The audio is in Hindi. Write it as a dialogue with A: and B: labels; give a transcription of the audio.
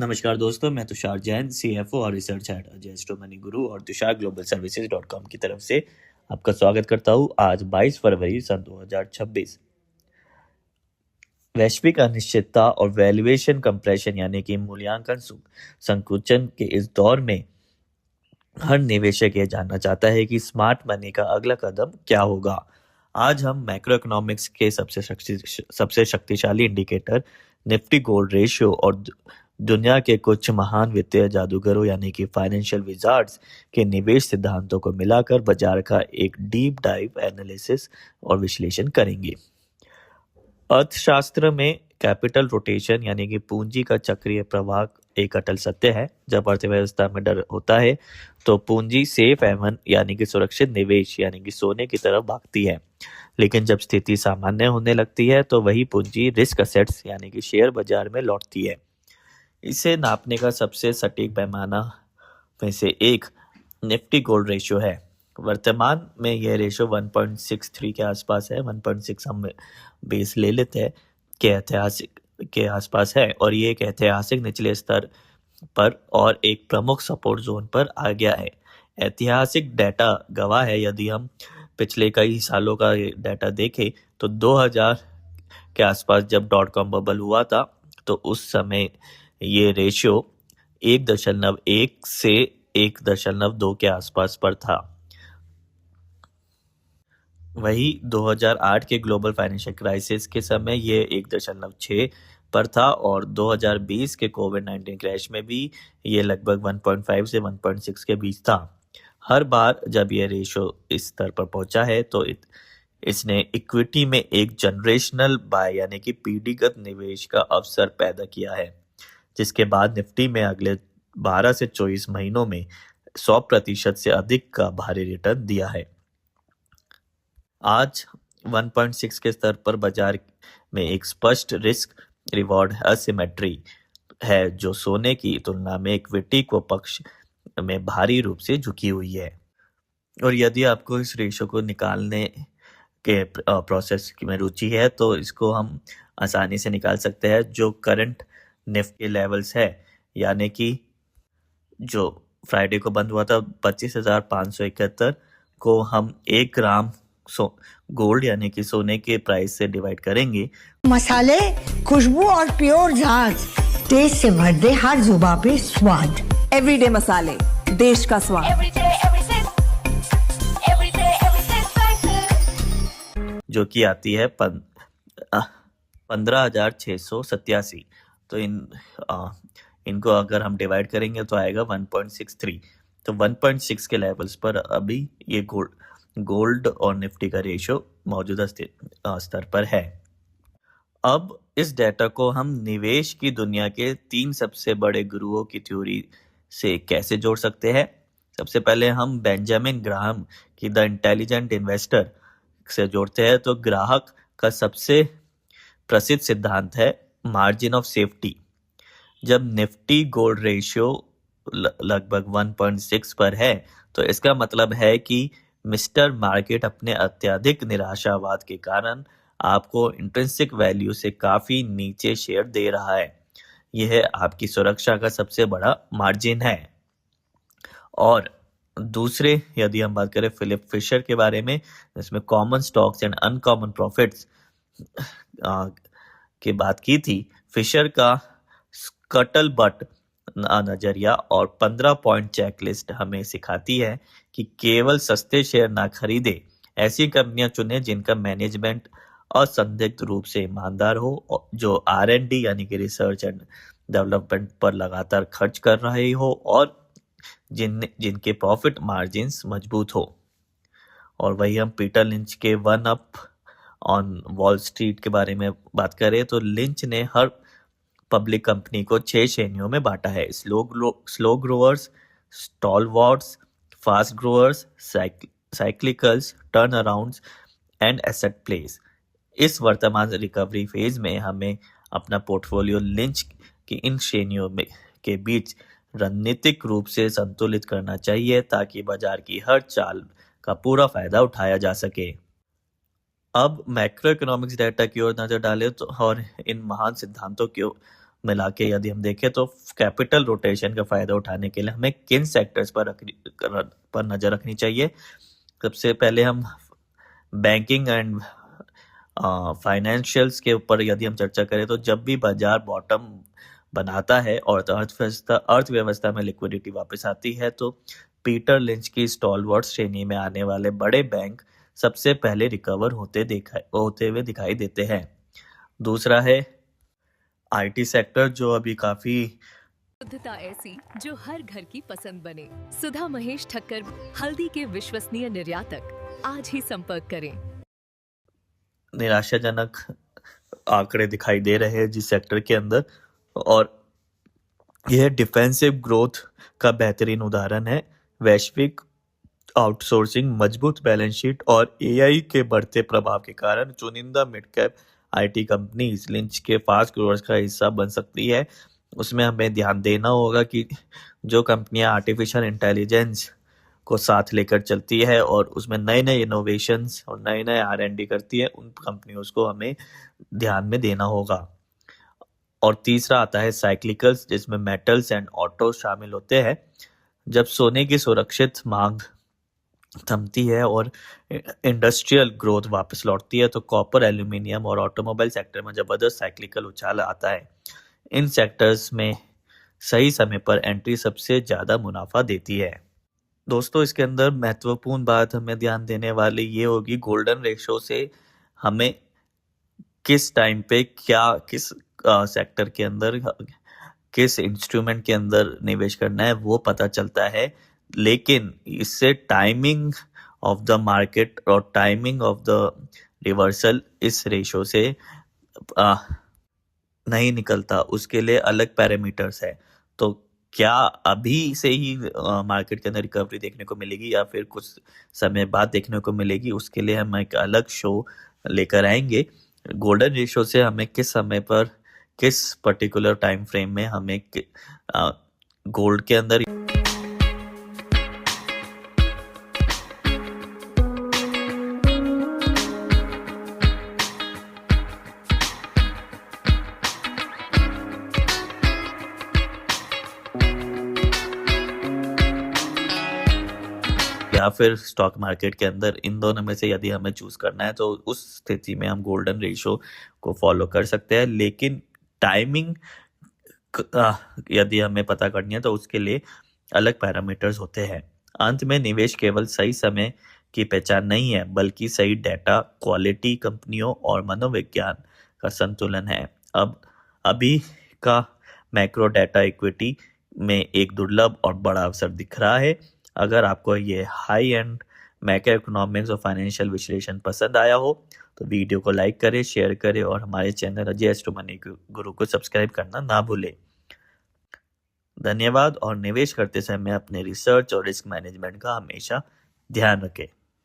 A: नमस्कार दोस्तों, मैं तुषार जैन, सीएफओ और रिसर्च हेड अजय स्टो मनी गुरु और तुषार ग्लोबल सर्विसेज.com की तरफ से आपका स्वागत करता हूँ। आज 22 फरवरी सन 2026। वैश्विक अनिश्चितता और वैल्यूएशन कंप्रेशन यानी कि मूल्यांकन संकुचन के इस दौर में हर निवेशक ये जानना चाहता है कि स्मार्ट मनी का अगला कदम क्या होगा। आज हम मैक्रो इकोनॉमिक्स के सबसे शक्तिशाली इंडिकेटर निफ्टी गोल्ड रेशियो और दुनिया के कुछ महान वित्तीय जादूगरों यानी कि फाइनेंशियल विजार्ड्स के निवेश सिद्धांतों को मिलाकर बाजार का एक डीप डाइव एनालिसिस और विश्लेषण करेंगे। अर्थशास्त्र में कैपिटल रोटेशन यानी कि पूंजी का चक्रीय प्रवाह एक अटल सत्य है। जब अर्थव्यवस्था में डर होता है तो पूंजी सेफ हेवन यानी कि सुरक्षित निवेश यानी कि सोने की तरफ भागती है, लेकिन जब स्थिति सामान्य होने लगती है तो वही पूंजी रिस्क असेट्स यानी कि शेयर बाजार में लौटती है। इसे नापने का सबसे सटीक पैमाना में से एक निफ्टी गोल्ड रेशियो है। वर्तमान में यह रेशियो 1.63 के आसपास है। 1.6 हम बेस ले लेते हैं के ऐतिहासिक के आसपास है और ये एक ऐतिहासिक निचले स्तर पर और एक प्रमुख सपोर्ट जोन पर आ गया है। ऐतिहासिक डेटा गवाह है। यदि हम पिछले कई सालों का डेटा देखें तो 2000 के आसपास जब .com बबल हुआ था तो उस समय ये रेशियो 1.1 से 1.2 के आसपास पर था। वही 2008 के ग्लोबल फाइनेंशियल क्राइसिस के समय ये 1.6 पर था और 2020 के कोविड-19 क्रैश में भी ये लगभग 1.5 से 1.6 के बीच था। हर बार जब ये रेशियो इस स्तर पर पहुंचा है तो इसने इक्विटी में एक जनरेशनल बाय यानी कि पीढ़ीगत निवेश का अवसर पैदा किया है, जिसके बाद निफ्टी में अगले 12 से 24 महीनों में 100% से अधिक का भारी रिटर्न दिया है। आज 1.6 के स्तर पर बाजार में एक स्पष्ट रिस्क रिवॉर्ड असिमेट्री है जो सोने की तुलना में इक्विटी को पक्ष में भारी रूप से झुकी हुई है। और यदि आपको इस रेशो को निकालने के प्रोसेस में रुचि है तो इसको हम आसानी से निकाल सकते हैं। जो करंट निफ्टी लेवल्स है यानी कि जो फ्राइडे को बंद हुआ था 25,571 को हम 1 ग्राम गोल्ड यानी कि सोने के प्राइस से डिवाइड करेंगे।
B: मसाले, खुशबू और प्योर झांझ, टेस्ट से भर दे हर जुबान पे स्वाद।
C: एवरीडे मसाले, देश का स्वाद।
A: जो कि आती है 15,687। तो इनको अगर हम डिवाइड करेंगे तो आएगा 1.63। तो 1.6 के लेवल्स पर अभी ये गोल्ड और निफ्टी का रेशियो मौजूदा स्तर पर है। अब इस डेटा को हम निवेश की दुनिया के 3 सबसे बड़े गुरुओं की थ्योरी से कैसे जोड़ सकते हैं। सबसे पहले हम बेंजामिन ग्राहम की द इंटेलिजेंट इन्वेस्टर से जोड़ते हैं। तो ग्राहक का सबसे प्रसिद्ध सिद्धांत है मार्जिन ऑफ सेफ्टी। जब निफ्टी गोल्ड रेशियो लगभग 1.6 पर है तो इसका मतलब है कि मिस्टर मार्केट अपने अत्यधिक निराशावाद के कारण आपको इंट्रिंसिक वैल्यू से काफी नीचे शेयर दे रहा है। यह आपकी सुरक्षा का सबसे बड़ा मार्जिन है। और दूसरे यदि हम बात करें फिलिप फिशर के बारे में, जिसमें common stocks and uncommon profits की बात की थी, फिशर का स्कटल बट नजरिया और 15 पॉइंट चेकलिस्ट हमें सिखाती है कि केवल सस्ते शेयर ना खरीदे, ऐसी कंपनियां चुने जिनका मैनेजमेंट असंदिग्ध रूप से ईमानदार हो, जो R&D यानी कि रिसर्च एंड डेवलपमेंट पर लगातार खर्च कर रहे हो और जिनके प्रॉफिट मार्जिन्स मजबूत हो। और वही हम पीटर लिंच के one up on wall street के बारे में बात करें तो लिंच ने हर पब्लिक कंपनी को 6 श्रेणियों में बांटा है: slow growers, stalwarts, fast growers, cyclicals, turnarounds and asset plays. इस वर्तमान रिकवरी फेज में हमें अपना पोर्टफोलियो लिंच की इन श्रेणियों के बीच रणनीतिक रूप से संतुलित करना चाहिए ताकि बाजार की हर चाल का पूरा फायदा उठाया जा सके। अब मैक्रो इकोनॉमिक्स डेटा की ओर नजर डालें तो और इन महान सिद्धांतों मिला के यदि हम देखें तो कैपिटल रोटेशन का फायदा उठाने के लिए हमें किन सेक्टर्स पर नजर रखनी चाहिए। सबसे पहले हम बैंकिंग एंड फाइनेंशियल्स के ऊपर यदि हम चर्चा करें तो जब भी बाजार बॉटम बनाता है और अर्थव्यवस्था में लिक्विडिटी वापस आती है तो पीटर लिंच की स्टॉलवर्थ श्रेणी में आने वाले बड़े बैंक सबसे पहले रिकवर होते हुए दिखाई देते हैं। दूसरा है आईटी सेक्टर, जो अभी काफी
D: शुद्धता ऐसी जो हर घर की पसंद बने। सुधा महेश ठक्कर, हल्दी के विश्वसनीय निर्यातक। आज ही संपर्क करें।
A: निराशाजनक आंकड़े दिखाई दे रहे हैं जिस सेक्टर के अंदर, और यह डिफेंसिव ग्रोथ का बेहतरीन उदाहरण है। वैश्विक आउटसोर्सिंग, मजबूत बैलेंस शीट और एआई के बढ़ते प्रभाव के कारण चुनिंदा mid cap IT companies lynch के फास्ट ग्रोअर्स का हिस्सा बन सकती है। उसमें हमें ध्यान देना होगा कि जो कंपनियां आर्टिफिशियल इंटेलिजेंस को साथ लेकर चलती है और उसमें नए नए इनोवेशंस और नए नए R&D करती है, उन कंपनियों को हमें ध्यान में देना होगा। और तीसरा आता है साइक्लिकल्स, जिसमें मेटल्स एंड ऑटो शामिल होते हैं। जब सोने की सुरक्षित मांग थमती है और इंडस्ट्रियल ग्रोथ वापस लौटती है तो कॉपर, एल्यूमिनियम और ऑटोमोबाइल सेक्टर में जबरदस्त साइक्लिकल उछाल आता है। इन सेक्टर्स में सही समय पर एंट्री सबसे ज्यादा मुनाफा देती है। दोस्तों, इसके अंदर महत्वपूर्ण बात हमें ध्यान देने वाली ये होगी, गोल्डन रेशो से हमें किस टाइम पे किस सेक्टर के अंदर किस इंस्ट्रूमेंट के अंदर निवेश करना है वो पता चलता है, लेकिन इससे टाइमिंग ऑफ द मार्केट और टाइमिंग ऑफ द रिवर्सल इस रेशो से नहीं निकलता। उसके लिए अलग पैरामीटर्स है। तो क्या अभी से ही मार्केट के अंदर रिकवरी देखने को मिलेगी या फिर कुछ समय बाद देखने को मिलेगी, उसके लिए हम एक अलग शो लेकर आएंगे। गोल्डन रेशो से हमें किस समय पर किस पर्टिकुलर टाइम फ्रेम में हमें गोल्ड के अंदर या फिर स्टॉक मार्केट के अंदर, इन दोनों में से यदि हमें चूज करना है तो उस स्थिति में हम गोल्डन रेशो को फॉलो कर सकते हैं। लेकिन टाइमिंग यदि हमें पता करनी है तो उसके लिए अलग पैरामीटर्स होते हैं। अंत में निवेश केवल सही समय की पहचान नहीं है, बल्कि सही डेटा, क्वालिटी, कंपनियों और मनोविज्ञान का संतुलन है। अभी का मैक्रो डेटा इक्विटी में एक दुर्लभ और बड़ा अवसर दिख रहा है। अगर आपको ये हाई एंड मैक्रो इकोनॉमिक्स और फाइनेंशियल विश्लेषण पसंद आया हो तो वीडियो को लाइक करें, शेयर करें और हमारे चैनल अजय एस्ट्रो मनी गुरु को सब्सक्राइब करना ना भूलें। धन्यवाद। और निवेश करते समय अपने रिसर्च और रिस्क मैनेजमेंट का हमेशा ध्यान रखें।